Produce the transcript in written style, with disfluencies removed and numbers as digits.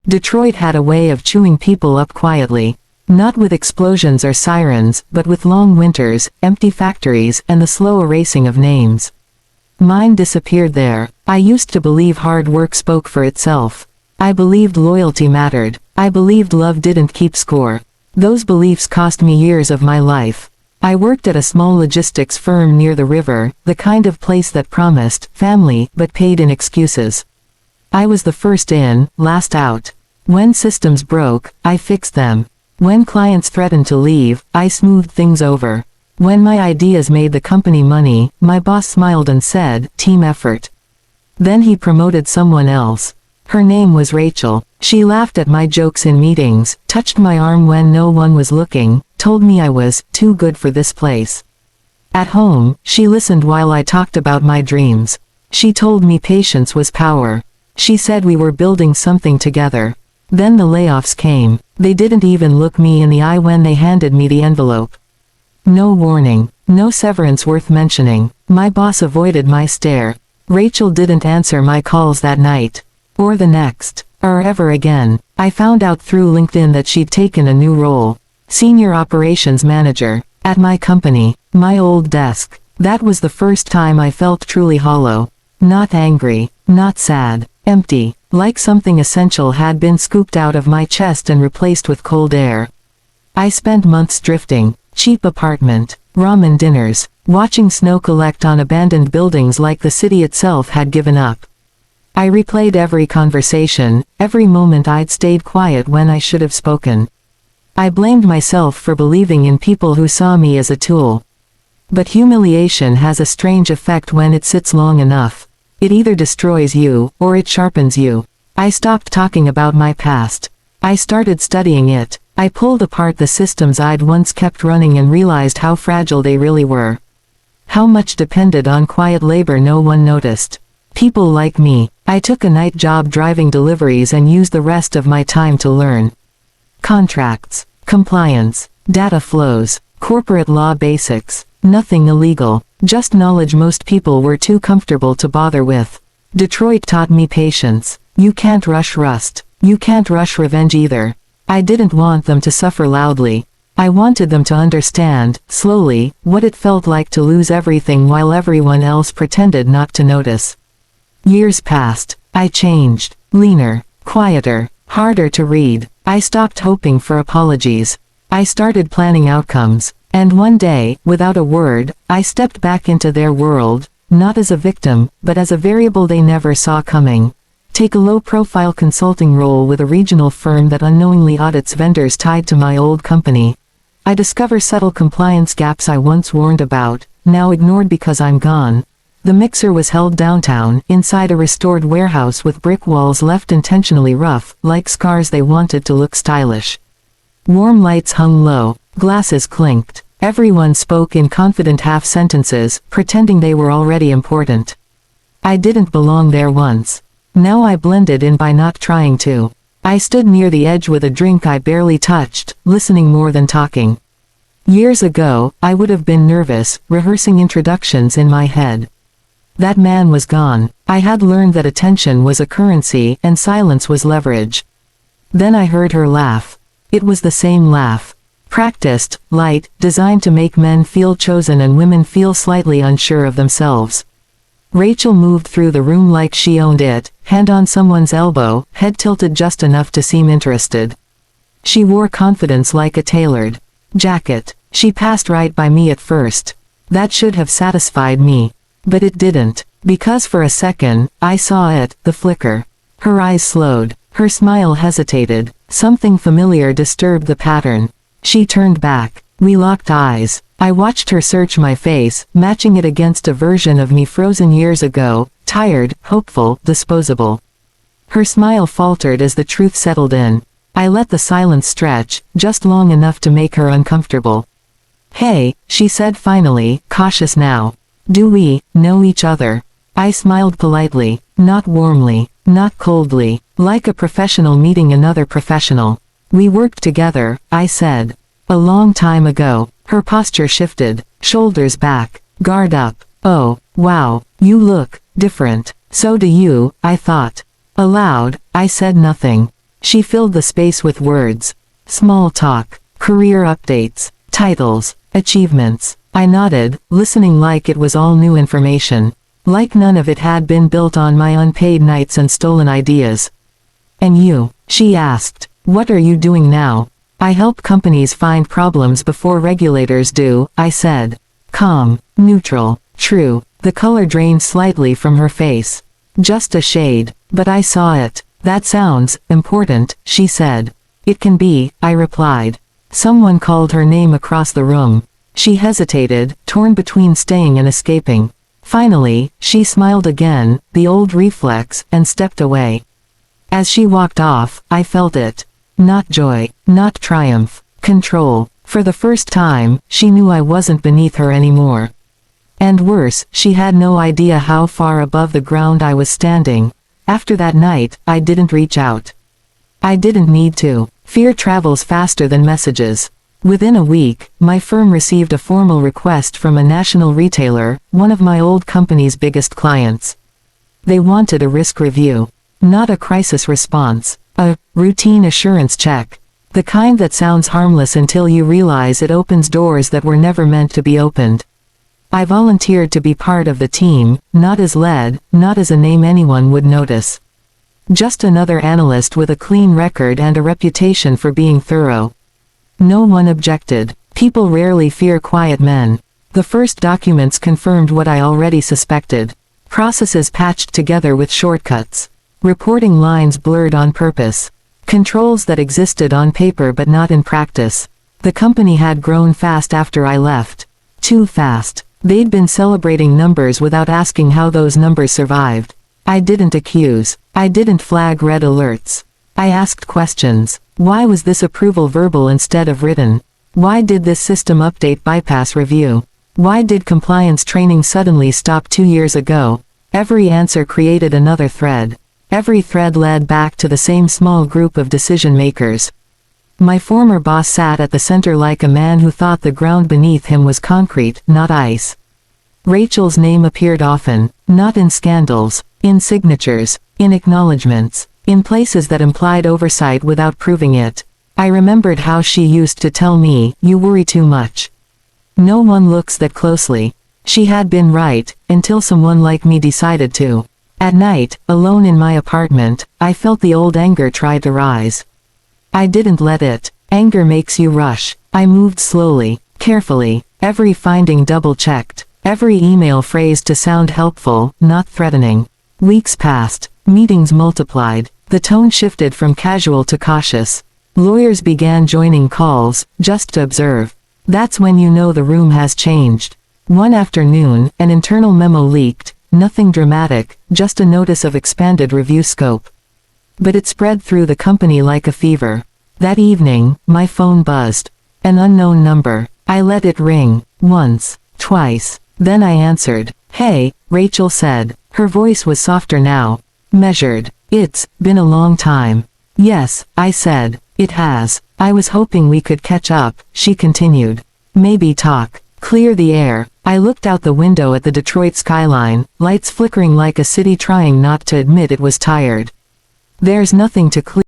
Detroit had a way of chewing people up quietly. Not with explosions or sirens, but with long winters, empty factories, and the slow erasing of names. Mine disappeared there. I used to believe hard work spoke for itself. I believed loyalty mattered. I believed love didn't keep score. Those beliefs cost me years of my life. I worked at a small logistics firm near the river, the kind of place that promised family but paid in excuses. I was the first in, last out. When systems broke, I fixed them. When clients threatened to leave, I smoothed things over. When my ideas made the company money, my boss smiled and said, "Team effort." Then he promoted someone else. Her name was Rachel. She laughed at my jokes in meetings, touched my arm when no one was looking, told me I was too good for this place. At home, she listened while I talked about my dreams. She told me patience was power. She said we were building something together. Then the layoffs came. They didn't even look me in the eye when they handed me the envelope. No warning, no severance worth mentioning. My boss avoided my stare. Rachel didn't answer my calls that night. Or the next. Or ever again. I found out through LinkedIn that she'd taken a new role. Senior Operations Manager. At my company. My old desk. That was the first time I felt truly hollow. Not angry. Not sad. Empty. Like something essential had been scooped out of my chest and replaced with cold air. I spent months drifting. Cheap apartment. Ramen dinners. Watching snow collect on abandoned buildings like the city itself had given up. I replayed every conversation, every moment I'd stayed quiet when I should have spoken. I blamed myself for believing in people who saw me as a tool. But humiliation has a strange effect when it sits long enough. It either destroys you, or it sharpens you. I stopped talking about my past. I started studying it. I pulled apart the systems I'd once kept running and realized how fragile they really were. How much depended on quiet labor no one noticed. People like me. I took a night job driving deliveries and used the rest of my time to learn. Contracts, compliance, data flows, corporate law basics. Nothing illegal, just knowledge most people were too comfortable to bother with. Detroit taught me patience. You can't rush rust. You can't rush revenge either. I didn't want them to suffer loudly. I wanted them to understand, slowly, what it felt like to lose everything while everyone else pretended not to notice. Years passed. I changed. Leaner, quieter, harder to read. I stopped hoping for apologies. I started planning outcomes. And one day, without a word, I stepped back into their world, not as a victim, but as a variable they never saw coming. Take a low-profile consulting role with a regional firm that unknowingly audits vendors tied to my old company. I discover subtle compliance gaps I once warned about, now ignored because I'm gone. The mixer was held downtown, inside a restored warehouse with brick walls left intentionally rough, like scars they wanted to look stylish. Warm lights hung low, glasses clinked. Everyone spoke in confident half-sentences, pretending they were already important. I didn't belong there once. Now I blended in by not trying to. I stood near the edge with a drink I barely touched, listening more than talking. Years ago, I would have been nervous, rehearsing introductions in my head. That man was gone. I had learned that attention was a currency and silence was leverage. Then I heard her laugh. It was the same laugh. Practiced, light, designed to make men feel chosen and women feel slightly unsure of themselves. Rachel moved through the room like she owned it, hand on someone's elbow, head tilted just enough to seem interested. She wore confidence like a tailored jacket. She passed right by me at first. That should have satisfied me. But it didn't, because for a second, I saw it, the flicker. Her eyes slowed. Her smile hesitated. Something familiar disturbed the pattern. She turned back. We locked eyes. I watched her search my face, matching it against a version of me frozen years ago, tired, hopeful, disposable. Her smile faltered as the truth settled in. I let the silence stretch, just long enough to make her uncomfortable. "Hey," she said finally, cautious now. "Do we know each other?" I smiled politely, not warmly, not coldly, like a professional meeting another professional. "We worked together," I said. "A long time ago." Her posture shifted, shoulders back, guard up. "Oh, wow, you look different." "So do you," I thought. Aloud, I said nothing. She filled the space with words. Small talk, career updates, titles, achievements. I nodded, listening like it was all new information. Like none of it had been built on my unpaid nights and stolen ideas. And you? She asked. What are you doing now? I help companies find problems before regulators do, I said. Calm, neutral, true. The color drained slightly from her face. Just a shade, but I saw it. That sounds important, she said. It can be, I replied. Someone called her name across the room. She hesitated, torn between staying and escaping. Finally, she smiled again, the old reflex, and stepped away. As she walked off, I felt it. Not joy, not triumph, control. For the first time, she knew I wasn't beneath her anymore. And worse, she had no idea how far above the ground I was standing. After that night, I didn't reach out. I didn't need to. Fear travels faster than messages. Within a week, my firm received a formal request from a national retailer, one of my old company's biggest clients. They wanted a risk review. Not a crisis response. A routine assurance check. The kind that sounds harmless until you realize it opens doors that were never meant to be opened. I volunteered to be part of the team, not as lead, not as a name anyone would notice. Just another analyst with a clean record and a reputation for being thorough. No one objected. People rarely fear quiet men. The first documents confirmed what I already suspected. Processes patched together with shortcuts. Reporting lines blurred on purpose. Controls that existed on paper but not in practice. The company had grown fast after I left. Too fast. They'd been celebrating numbers without asking how those numbers survived. I didn't accuse. I didn't flag red alerts. I asked questions. Why was this approval verbal instead of written? Why did this system update bypass review? Why did compliance training suddenly stop 2 years ago? Every answer created another thread. Every thread led back to the same small group of decision makers. My former boss sat at the center like a man who thought the ground beneath him was concrete, not ice. Rachel's name appeared often, not in scandals, in signatures, in acknowledgments, in places that implied oversight without proving it. I remembered how she used to tell me, "You worry too much. No one looks that closely." She had been right, until someone like me decided to. At night, alone in my apartment, I felt the old anger try to rise. I didn't let it. Anger makes you rush. I moved slowly, carefully, every finding double-checked, every email phrased to sound helpful, not threatening. Weeks passed, meetings multiplied, the tone shifted from casual to cautious. Lawyers began joining calls, just to observe. That's when you know the room has changed. One afternoon, an internal memo leaked, nothing dramatic, just a notice of expanded review scope. But it spread through the company like a fever. That evening, my phone buzzed. An unknown number. I let it ring, once, twice. Then I answered. "Hey," Rachel said. Her voice was softer now. Measured. "It's been a long time." "Yes," I said. "It has. I was hoping we could catch up," she continued. "Maybe talk. Clear the air." I looked out the window at the Detroit skyline, lights flickering like a city trying not to admit it was tired. "There's nothing to clear."